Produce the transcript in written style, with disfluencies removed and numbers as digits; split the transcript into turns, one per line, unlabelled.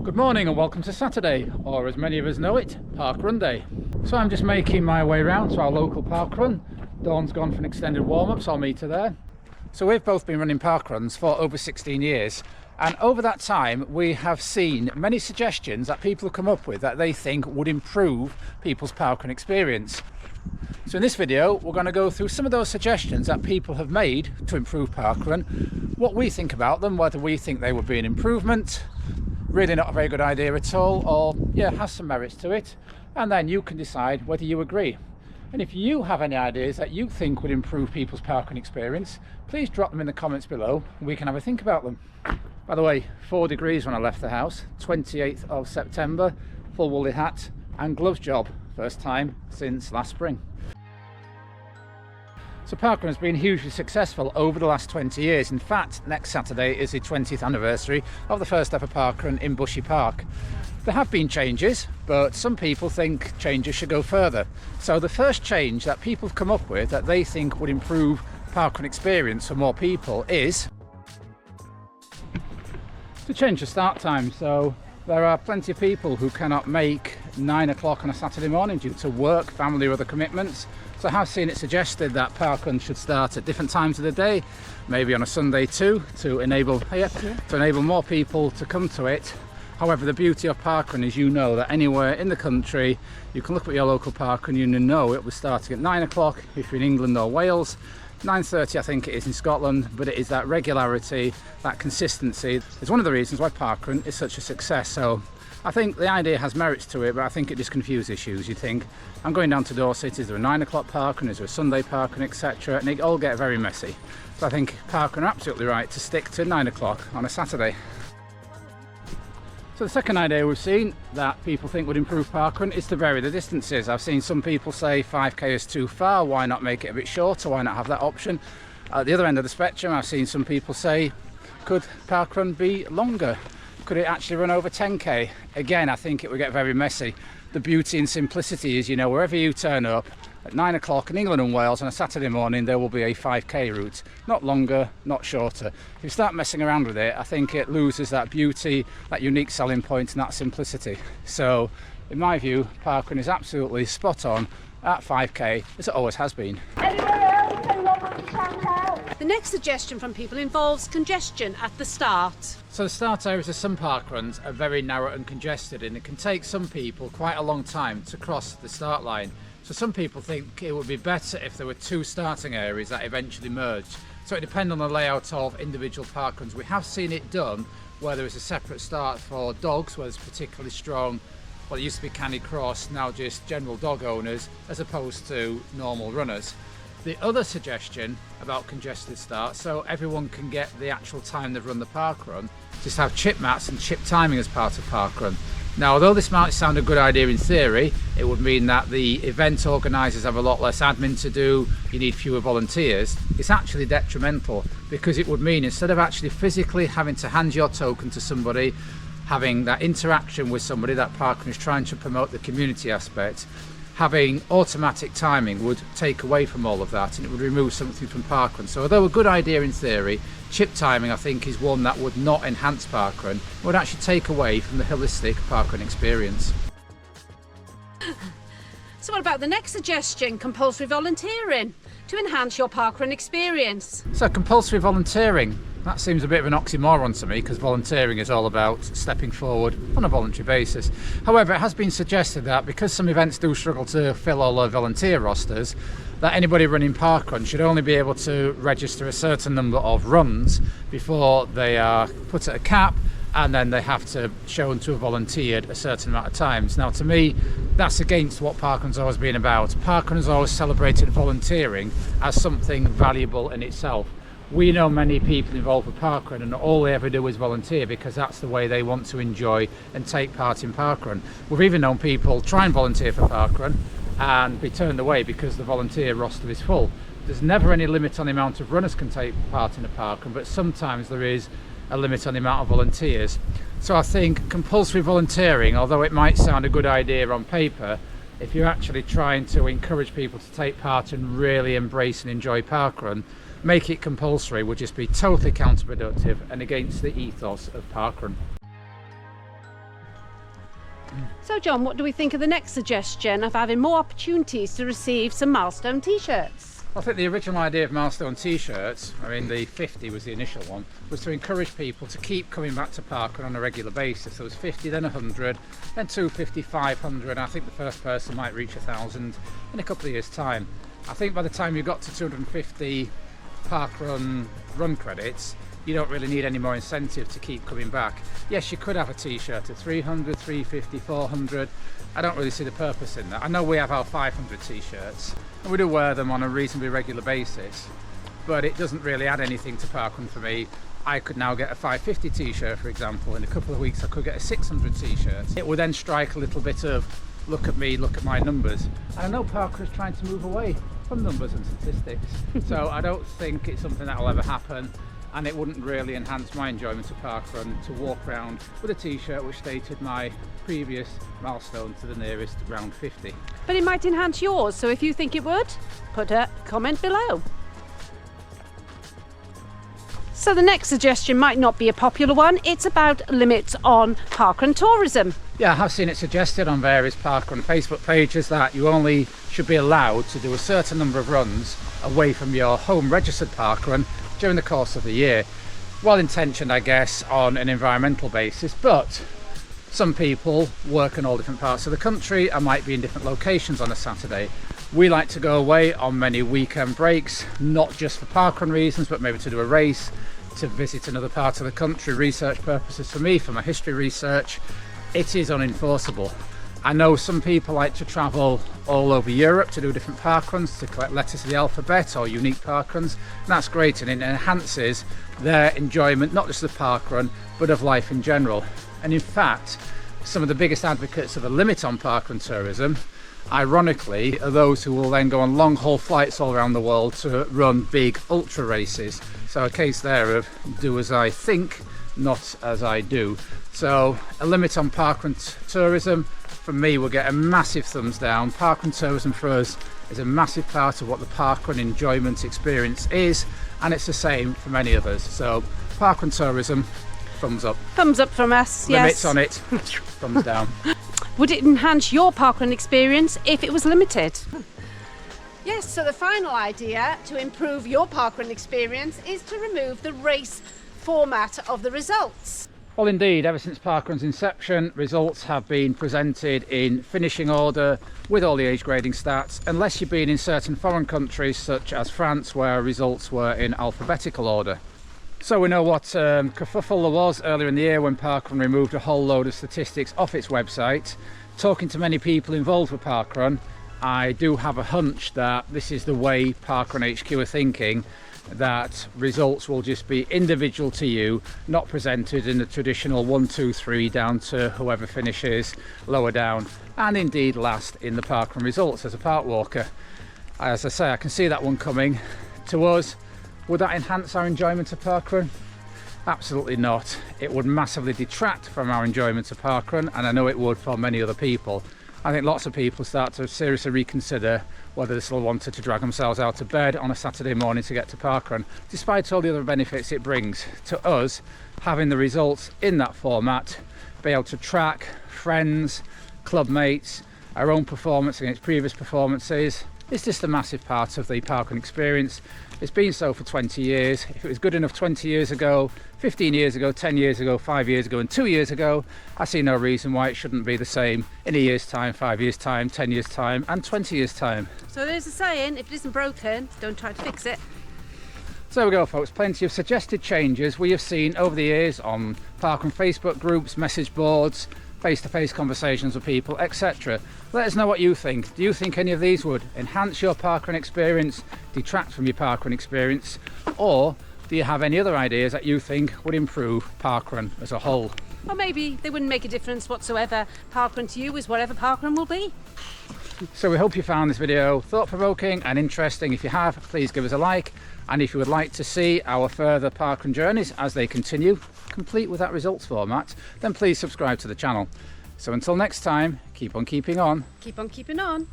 Good morning and welcome to Saturday, or as many of us know it, Parkrun Day. So I'm just making my way around to our local parkrun. Dawn's gone for an extended warm-up, so I'll meet her there. So we've both been running parkruns for over 16 years, and over that time we have seen many suggestions that people have come up with that they think would improve people's parkrun experience. So in this video we're going to go through some of those suggestions that people have made to improve parkrun, what we think about them, whether we think they would be an improvement, really not a very good idea at all, or yeah, has some merits to it, and then you can decide whether you agree. And if you have any ideas that you think would improve people's parkrun experience, please drop them in the comments below and we can have a think about them. By the way, 4 degrees when I left the house, 28th of September, full woolly hat and gloves job, first time since last spring. So parkrun has been hugely successful over the last 20 years. In fact, next Saturday is the 20th anniversary of the first ever parkrun in Bushy Park. There have been changes, but some people think changes should go further. So the first change that people have come up with that they think would improve parkrun experience for more people is to change the start time. So there are plenty of people who cannot make 9 o'clock on a Saturday morning due to work, family or other commitments. So I have seen it suggested that parkrun should start at different times of the day, maybe on a Sunday too, to enable more people to come to it. However, the beauty of parkrun is, you know, that anywhere in the country you can look at your local parkrun and you know it was starting at 9 o'clock if you're in England or Wales, 9:30 I think it is in Scotland, but it is that regularity, that consistency is one of the reasons why parkrun is such a success. So I think the idea has merits to it, but I think it just confuses issues. You think, I'm going down to Dorset, is there a 9 o'clock parkrun, is there a Sunday parkrun, etc., and it all get very messy. So I think parkrun are absolutely right to stick to 9 o'clock on a Saturday. So the second idea we've seen that people think would improve parkrun is to vary the distances. I've seen some people say 5k is too far, why not make it a bit shorter, why not have that option? At the other end of the spectrum, I've seen some people say, could parkrun be longer? Could it actually run over 10k? Again, I think it would get very messy. The beauty and simplicity is, you know, wherever you turn up at 9 o'clock in England and Wales on a Saturday morning, there will be a 5k route. Not longer, not shorter. If you start messing around with it, I think it loses that beauty, that unique selling point and that simplicity. So, in my view, parkrun is absolutely spot on at 5k, as it always has been.
The next suggestion from people involves congestion at the start.
So the start areas of some parkruns are very narrow and congested, and it can take some people quite a long time to cross the start line. So some people think it would be better if there were 2 starting areas that eventually merge. So it depends on the layout of individual parkruns. We have seen it done where there is a separate start for dogs, where there's particularly strong, well, it used to be Canny Cross, now just general dog owners, as opposed to normal runners. The other suggestion about congested start, so everyone can get the actual time they've run the parkrun, just have chip mats and chip timing as part of parkrun. Now, although this might sound a good idea in theory, it would mean that the event organisers have a lot less admin to do, you need fewer volunteers. It's actually detrimental, because it would mean instead of actually physically having to hand your token to somebody, having that interaction with somebody, that parkrun is trying to promote the community aspect, having automatic timing would take away from all of that, and it would remove something from parkrun. So although a good idea in theory, chip timing I think is one that would not enhance parkrun, it would actually take away from the holistic parkrun experience.
So what about the next suggestion, compulsory volunteering, to enhance your parkrun experience?
So compulsory volunteering, that seems a bit of an oxymoron to me, because volunteering is all about stepping forward on a voluntary basis. However, it has been suggested that because some events do struggle to fill all their volunteer rosters, that anybody running parkrun should only be able to register a certain number of runs before they are put at a cap, and then they have to show to have volunteered a certain amount of times. Now, to me, that's against what parkrun's always been about. Parkrun has always celebrated volunteering as something valuable in itself. We know many people involved with parkrun, and all they ever do is volunteer because that's the way they want to enjoy and take part in parkrun. We've even known people try and volunteer for parkrun and be turned away because the volunteer roster is full. There's never any limit on the amount of runners can take part in a parkrun, but sometimes there is a limit on the amount of volunteers. So I think compulsory volunteering, although it might sound a good idea on paper, if you're actually trying to encourage people to take part and really embrace and enjoy parkrun, make it compulsory would just be totally counterproductive and against the ethos of parkrun.
So John, what do we think of the next suggestion of having more opportunities to receive some milestone t-shirts?
I think the original idea of milestone t-shirts, I mean the 50 was the initial one, was to encourage people to keep coming back to Parkrun on a regular basis. There was 50, then 100, then 250, 500. I think the first person might reach 1,000 in a couple of years' time. I think by the time you got to 250 Parkrun run credits, you don't really need any more incentive to keep coming back. Yes, you could have a t-shirt at 300, 350, 400. I don't really see the purpose in that. I know we have our 500 t-shirts and we do wear them on a reasonably regular basis, but it doesn't really add anything to Parkrun for me. I could now get a 550 t-shirt, for example. In a couple of weeks I could get a 600 t-shirt. It would then strike a little bit of, look at me, look at my numbers. And I know Parkrun is trying to move away from numbers and statistics, so I don't think it's something that will ever happen. And it wouldn't really enhance my enjoyment of Parkrun to walk around with a t-shirt which stated my previous milestone to the nearest round 50.
But it might enhance yours, so if you think it would, put a comment below. So the next suggestion might not be a popular one. It's about limits on Parkrun tourism.
Yeah, I have seen it suggested on various Parkrun Facebook pages that you only should be allowed to do a certain number of runs away from your home registered Parkrun during the course of the year. Well intentioned, I guess, on an environmental basis, but some people work in all different parts of the country and might be in different locations on a Saturday. We like to go away on many weekend breaks, not just for Parkrun reasons, but maybe to do a race, to visit another part of the country, research purposes. For me, for my history research, it is unenforceable. I know some people like to travel all over Europe to do different parkruns, to collect letters of the alphabet or unique parkruns, and that's great, and it enhances their enjoyment, not just of parkrun, but of life in general. And in fact, some of the biggest advocates of a limit on parkrun tourism, ironically, are those who will then go on long haul flights all around the world to run big ultra races. So a case there of do as I think, not as I do. So a limit on parkrun tourism, from me, will get a massive thumbs down. Parkrun tourism for us is a massive part of what the Parkrun enjoyment experience is, and it's the same for many of us. So Parkrun tourism, thumbs up.
Thumbs up from us, yes.
Limits on it, thumbs down.
Would it enhance your Parkrun experience if it was limited? Yes, so the final idea to improve your Parkrun experience is to remove the race format of the results.
Well, indeed, ever since Parkrun's inception, results have been presented in finishing order with all the age grading stats, unless you've been in certain foreign countries such as France, where results were in alphabetical order. So we know what kerfuffle there was earlier in the year when Parkrun removed a whole load of statistics off its website. Talking to many people involved with Parkrun, I do have a hunch that this is the way Parkrun HQ are thinking, that results will just be individual to you, not presented in the traditional 1, 2, 3 down to whoever finishes lower down, and indeed last in the Parkrun results as a park walker. As I say, I can see that one coming. To us, would that enhance our enjoyment of Parkrun? Absolutely not. It would massively detract from our enjoyment of Parkrun, and I know it would for many other people. I think lots of people start to seriously reconsider whether they still wanted to drag themselves out of bed on a Saturday morning to get to Parkrun, despite all the other benefits it brings. To us, having the results in that format, be able to track friends, club mates, our own performance against previous performances, it's just a massive part of the Parkrun experience. It's been so for 20 years. If it was good enough 20 years ago, 15 years ago, 10 years ago, 5 years ago and 2 years ago, I see no reason why it shouldn't be the same in a year's time, 5 years time, 10 years time and 20 years time.
So there's a saying, if it isn't broken, don't try to fix it.
So there we go, folks, plenty of suggested changes we have seen over the years on Parkrun Facebook groups, message boards, face-to-face conversations with people, etc. Let us know what you think. Do you think any of these would enhance your Parkrun experience, detract from your Parkrun experience, or do you have any other ideas that you think would improve Parkrun as a whole?
Or maybe they wouldn't make a difference whatsoever. Parkrun to you is whatever Parkrun will be.
So we hope you found this video thought-provoking and interesting. If you have, please give us a like, and if you would like to see our further Parkrun journeys as they continue, complete with that results format, then please subscribe to the channel. So until next time, keep on keeping on.
Keep on keeping on.